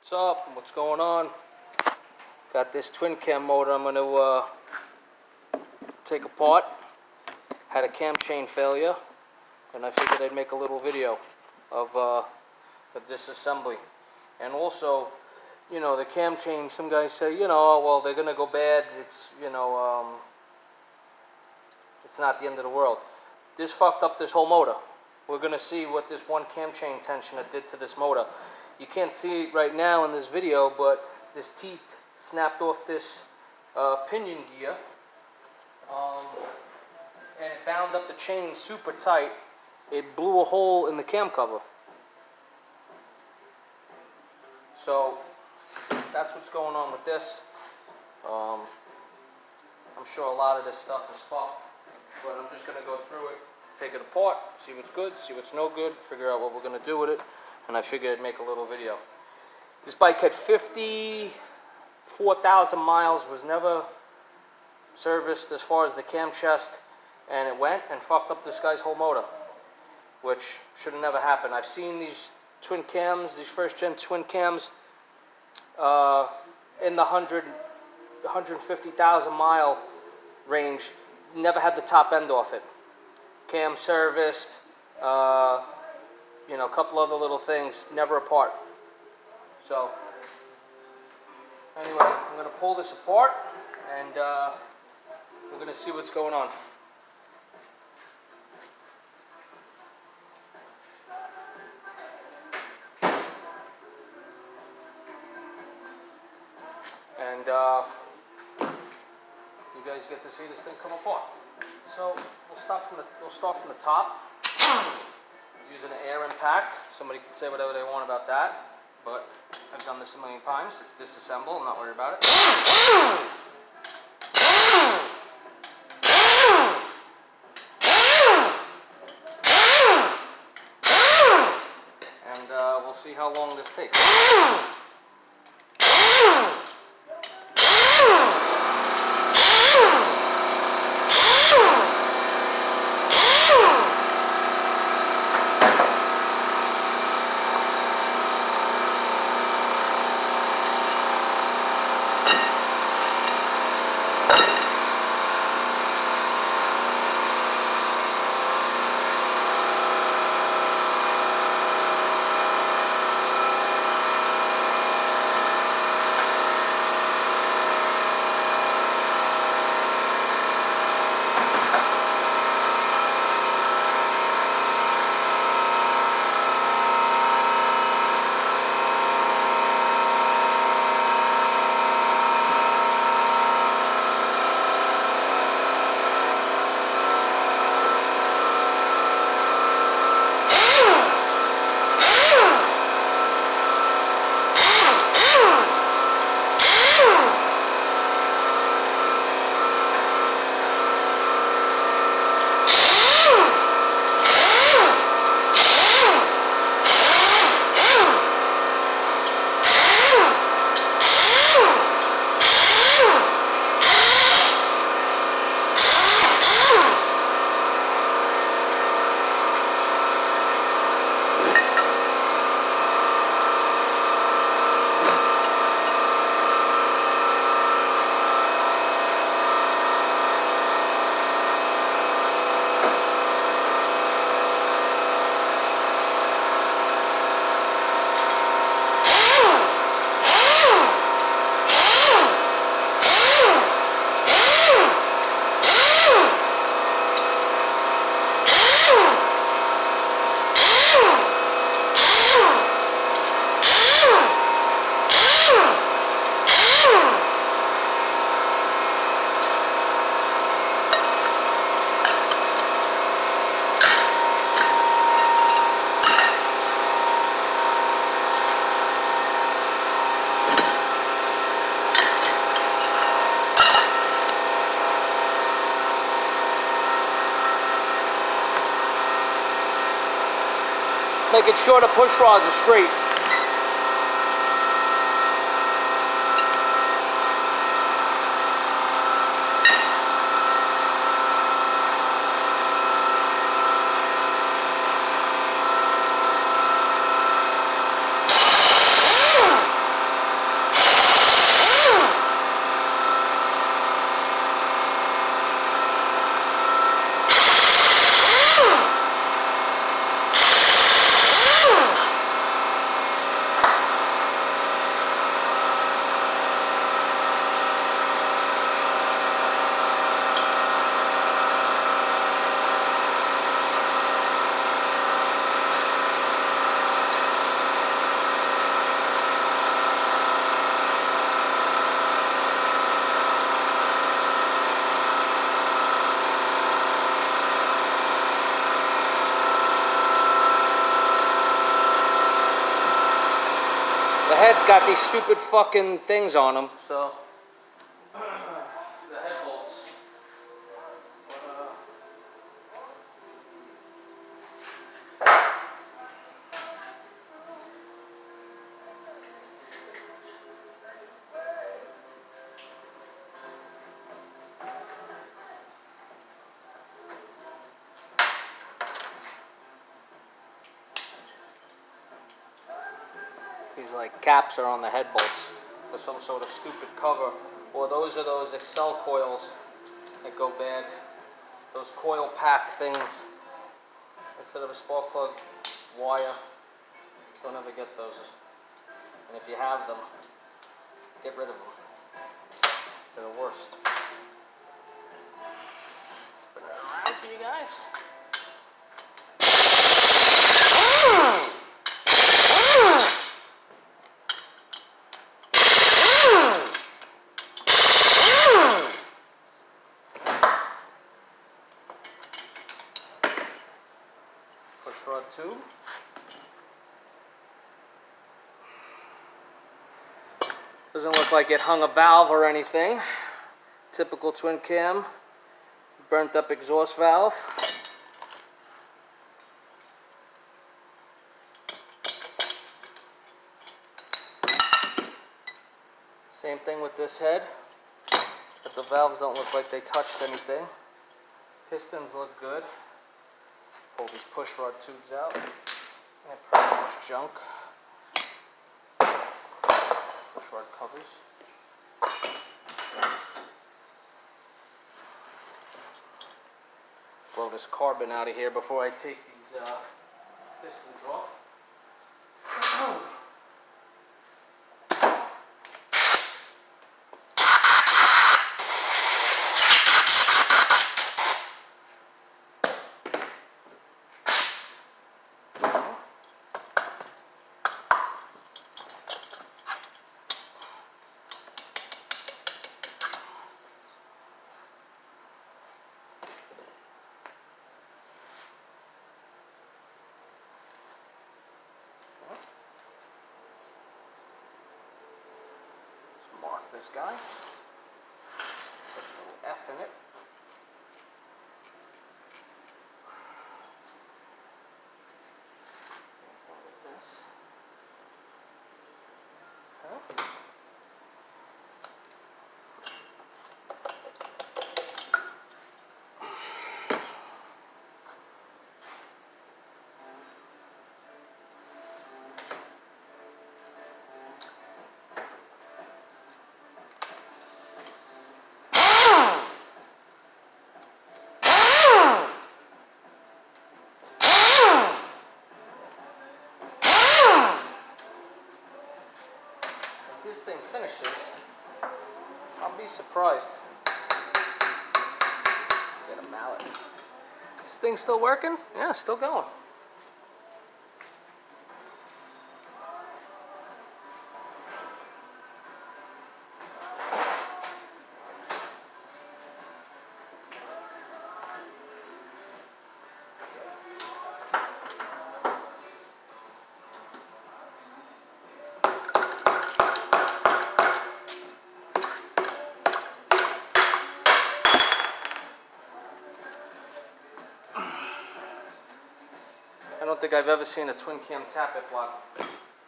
What's up? What's going on? Got this twin cam motor I'm going to take apart. Had a cam chain failure, and I figured I'd make a little video of the disassembly. And also, you know, the cam chain, some guys say, you know, well, they're going to go bad. It's, you know, it's not the end of the world. This fucked up this whole motor. We're going to see what this one cam chain tensioner did to this motor. You can't see it right now in this video, but this teeth snapped off this pinion gear, and it bound up the chain super tight. It blew a hole in the cam cover. So that's what's going on with this. I'm sure a lot of this stuff is fucked, but I'm just going to go through it, take it apart, see what's good, see what's no good, figure out what we're going to do with it, and I figured I'd make a little video. This bike had 54,000 miles, was never serviced as far as the cam chest, and it went and fucked up this guy's whole motor, which should have never happened. I've seen these twin cams, these first gen twin cams, in the 150,000 mile range, never had the top end off it. Cam serviced, you know, a couple other little things, never apart. So, anyway, I'm going to pull this apart, and we're going to see what's going on. And you guys get to see this thing come apart. So we'll start from the top, using an air impact. Somebody can say whatever they want about that, but I've done this a million times. It's disassemble. I'm not worried about it. And we'll see how long this takes. Making sure the push rods are straight. got these stupid fucking things on them, so the head bolts. These like caps are on the head bolts for some sort of stupid cover, or those are those Excel coils that go bad. Those coil pack things instead of a spark plug wire. Don't ever get those. And if you have them, get rid of them. They're the worst. Spin it around for you guys. Push rod tube. Doesn't look like it hung a valve or anything. Typical twin cam, burnt up exhaust valve. Same thing with this head, but the valves don't look like they touched anything. Pistons look good. Pull these push rod tubes out. And pretty much junk. Push rod covers. Blow this carbon out of here before I take these pistons off. Mark this guy. Put a little F in it. Same thing with this. Okay. This thing finishes, I'll be surprised. Get a mallet. This thing's still working? Yeah, still going. I don't think I've ever seen a twin cam tappet block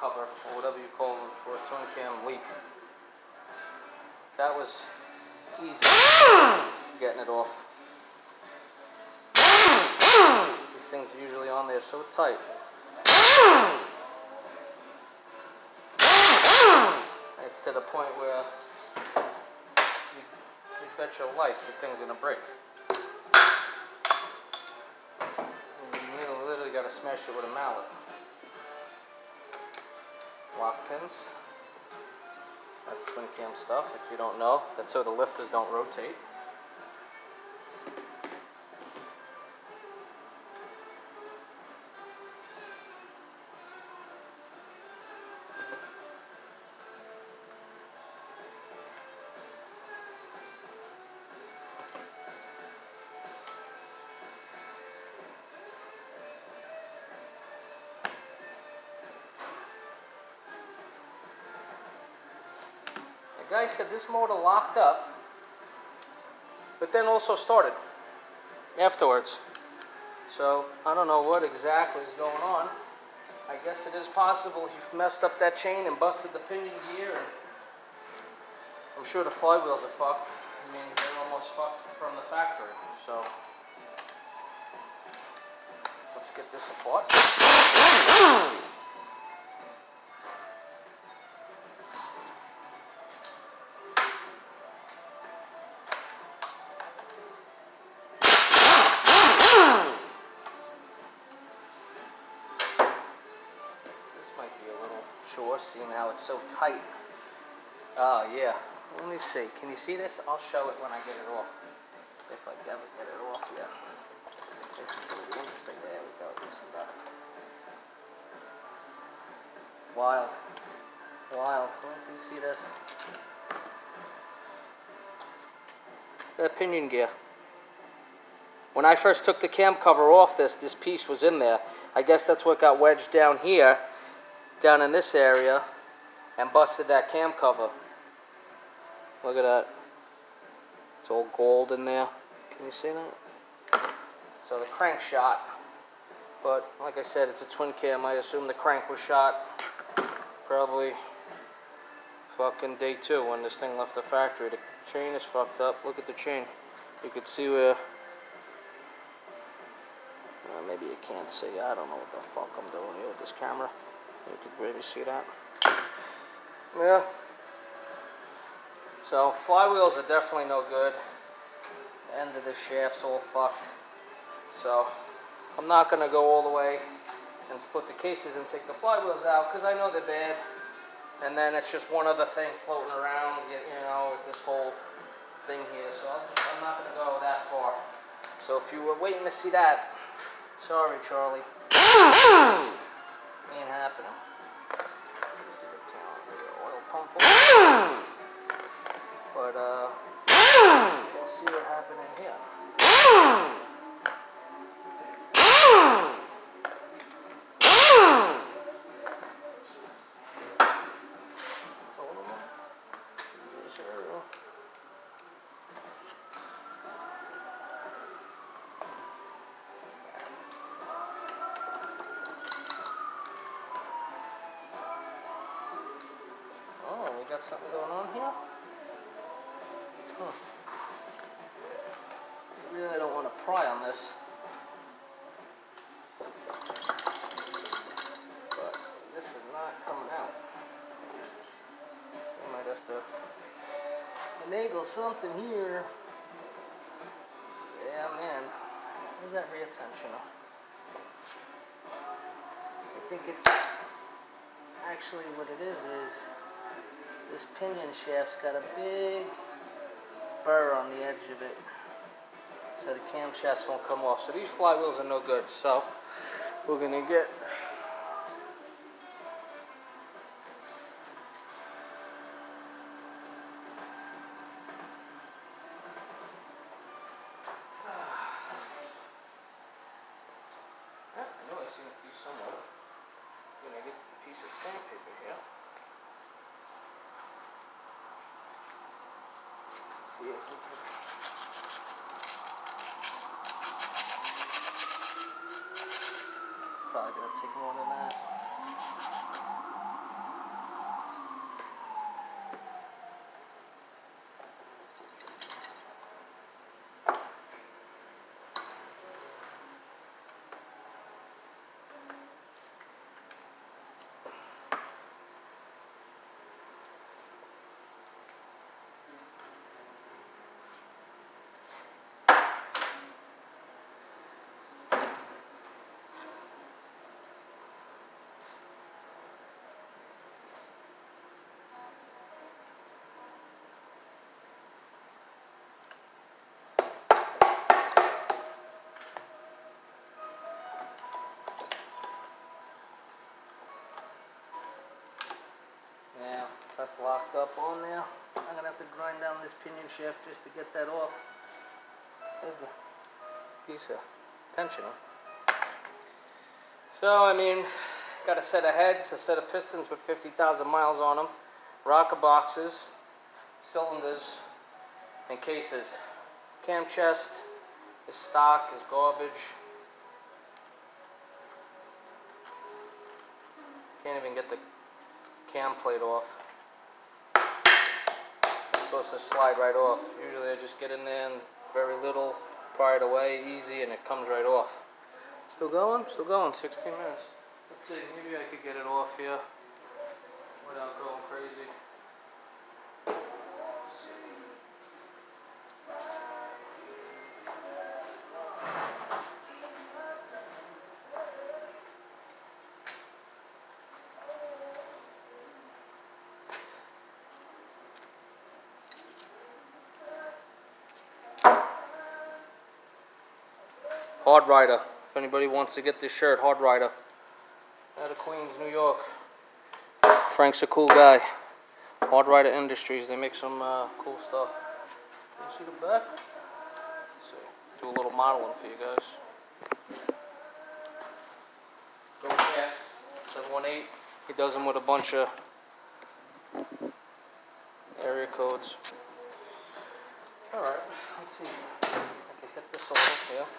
cover, or whatever you call them, for a twin cam leak. That was easy getting it off. These things are usually on there so tight. It's to the point where you bet your life the thing's gonna break. You literally gotta smash it with a mallet. Lock pins. That's twin cam stuff, if you don't know. That's so the lifters don't rotate. guy said this motor locked up, but then also started afterwards. So I don't know what exactly is going on. I guess it is possible he messed up that chain and busted the pinion gear, and I'm sure the flywheels are fucked. I mean, they're almost fucked from the factory. So let's get this apart. Sure, seeing how it's so tight. Oh yeah, let me see. Can you see this? I'll show it when I get it off. If I ever get it off, yeah. This is going to be interesting. There we go. Loosen better. Wild. Wild. Once you see this. That pinion gear. When I first took the cam cover off this piece was in there. I guess that's what got wedged down here, down in this area, and busted that cam cover. Look at that. It's all gold in there. Can you see that? So the crank shot. But like I said, it's a twin cam. I assume the crank was shot probably fucking day 2 when this thing left the factory. The chain is fucked up. Look at the chain. You could see where... maybe you can't see. I don't know what the fuck I'm doing here with this camera. You could maybe see that. Yeah. So flywheels are definitely no good. The end of the shaft's all fucked. So I'm not going to go all the way and split the cases and take the flywheels out because I know they're bad. And then it's just one other thing floating around, you know, with this whole thing here. So I'm not going to go that far. So if you were waiting to see that, sorry, Charlie. Ain't happening. Oil pump. But we'll see what happened in here. Got something going on here? I really don't want to pry on this. But this is not coming out. I might have to finagle something here. Yeah, man. Where's that rear tensioner? I think it's actually what it is this pinion shaft's got a big burr on the edge of it, so the camshafts won't come off. So these flywheels are no good. So we're gonna get I know I seen a piece somewhere. I'm gonna get a piece of sandpaper here. See if we can. Probably gonna take more than that. Yeah, that's locked up on there. I'm gonna have to grind down this pinion shaft just to get that off. There's the piece of tensioner. So, I mean, got a set of heads, a set of pistons with 50,000 miles on them, rocker boxes, cylinders, and cases. Cam chest is stock, is garbage. Can't even get the cam plate off. It's supposed to slide right off. Usually I just get in there and very little, pry it away, easy, and it comes right off. Still going? Still going, 16 minutes. Let's see, maybe I could get it off here without going crazy. Let's see. Hard Rider. If anybody wants to get this shirt, Hard Rider. Out of Queens, New York. Frank's a cool guy. Hard Rider Industries. They make some cool stuff. Can you see the back? Let's see. Do a little modeling for you guys. Go fast. 718. He does them with a bunch of area codes. Alright, let's see. I can hit this a little here.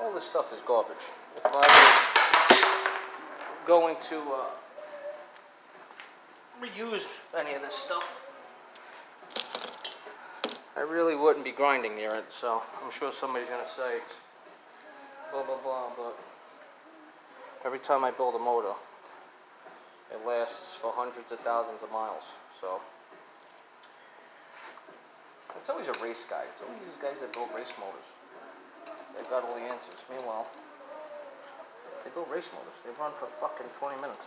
All this stuff is garbage. If I was going to reuse any of this stuff, I really wouldn't be grinding near it, so I'm sure somebody's going to say blah blah blah, but every time I build a motor, it lasts for hundreds of thousands of miles, so it's always a race guy. It's always these guys that build race motors. They've got all the answers. Meanwhile, they build race motors. They run for fucking 20 minutes.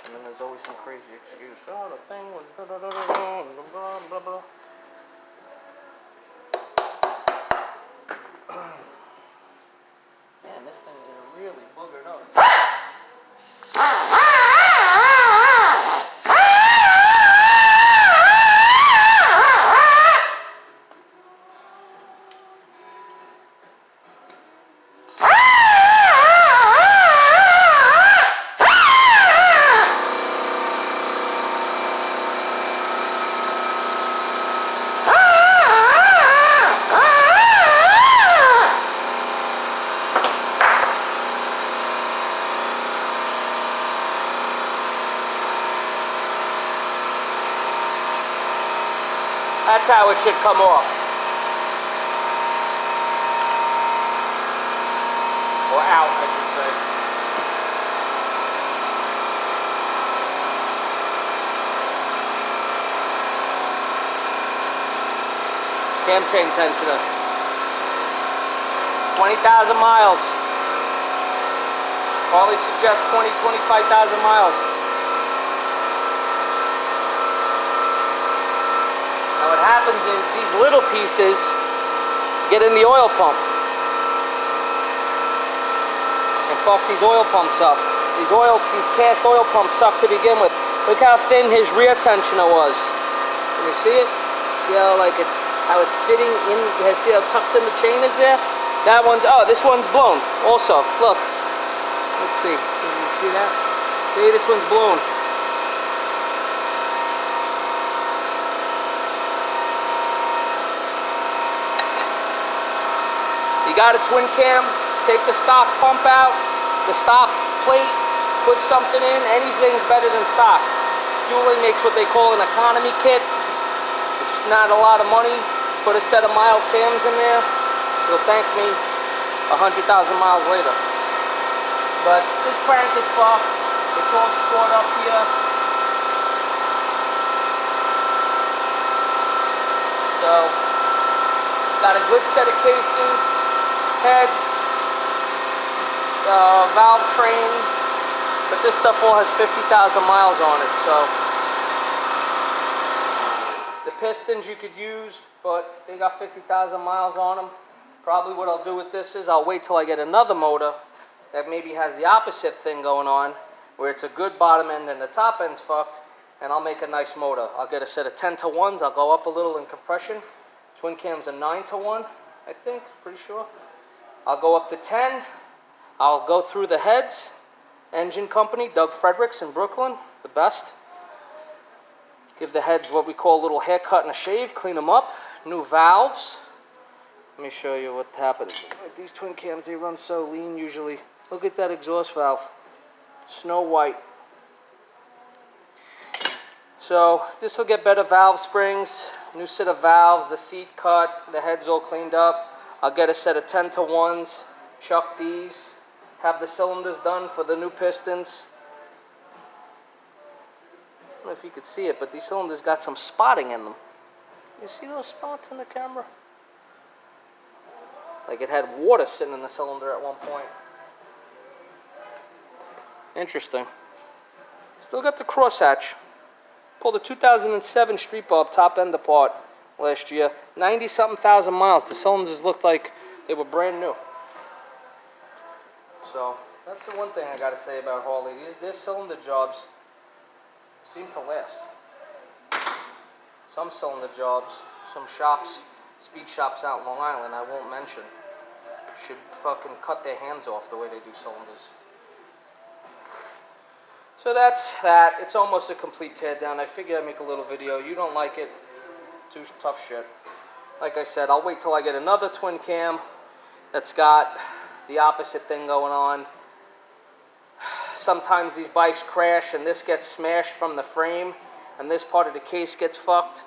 And then there's always some crazy excuse. Oh, the thing was blah, blah, blah, blah. Man, this thing is really boogered up. That's how it should come off. Or out, I should say. Cam chain tensioner. 20,000 miles. Harley suggests 25,000 miles. Now what happens is these little pieces get in the oil pump and fuck these oil pumps up. These cast oil pumps suck to begin with. Look how thin his rear tensioner was. Can you see it? See how it's sitting in? You see how tucked in the chain is there? That one's this one's blown. Also, look. Let's see. Can you see that? See, this one's blown. You got a twin cam, take the stock pump out, the stock plate, put something in, anything's better than stock. Fueling makes what they call an economy kit. It's not a lot of money. Put a set of mild cams in there. You'll thank me 100,000 miles later. But this crank is fucked. It's all scored up here. So, got a good set of casings. Heads, valve train, but this stuff all has 50,000 miles on it, so the pistons you could use, but they got 50,000 miles on them. Probably what I'll do with this is I'll wait till I get another motor that maybe has the opposite thing going on, where it's a good bottom end and the top end's fucked, and I'll make a nice motor. I'll get a set of 10-to-1s. I'll go up a little in compression. Twin cam's a 9-to-1, I think, pretty sure. I'll go up to 10. I'll go through the heads. Engine company, Doug Fredericks in Brooklyn, the best. Give the heads what we call a little haircut and a shave, clean them up. New valves. Let me show you what happens. These twin cams, they run so lean usually. Look at that exhaust valve. Snow white. So this will get better valve springs, new set of valves, the seat cut, the heads all cleaned up. I'll get a set of 10-to-1s, chuck these, have the cylinders done for the new pistons. I don't know if you could see it, but these cylinders got some spotting in them. You see those spots in the camera? Like it had water sitting in the cylinder at one point. Interesting. Still got the crosshatch. Pulled a 2007 Street Bob top end apart last year. 90-something thousand miles. The cylinders looked like they were brand new. So that's the one thing I got to say about Harley. Their cylinder jobs seem to last. Some cylinder jobs, some shops, speed shops out in Long Island, I won't mention, should fucking cut their hands off the way they do cylinders. So that's that. It's almost a complete teardown. I figured I'd make a little video. You don't like it, too tough shit. Like I said, I'll wait till I get another twin cam that's got the opposite thing going on. Sometimes these bikes crash and this gets smashed from the frame and this part of the case gets fucked.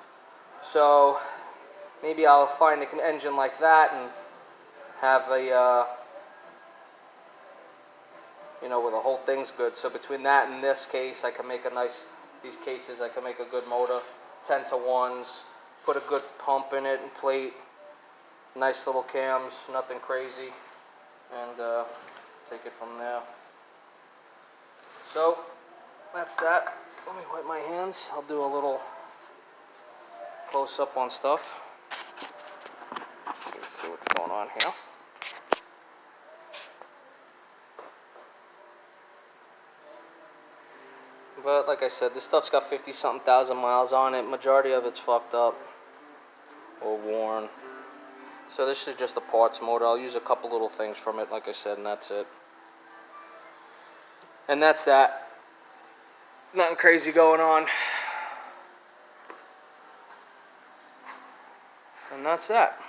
So maybe I'll find an engine like that and have a where the whole thing's good. So between that and this case, I can make a nice, these cases, I can make a good motor. 10-to-1s, put a good pump in it and plate. Nice little cams, nothing crazy. And take it from there. So, that's that. Let me wipe my hands. I'll do a little close-up on stuff. Let's see what's going on here. But like I said, this stuff's got 50-something thousand miles on it. Majority of it's fucked up or worn. So this is just a parts motor. I'll use a couple little things from it, like I said, and that's it. And that's that. Nothing crazy going on. And that's that.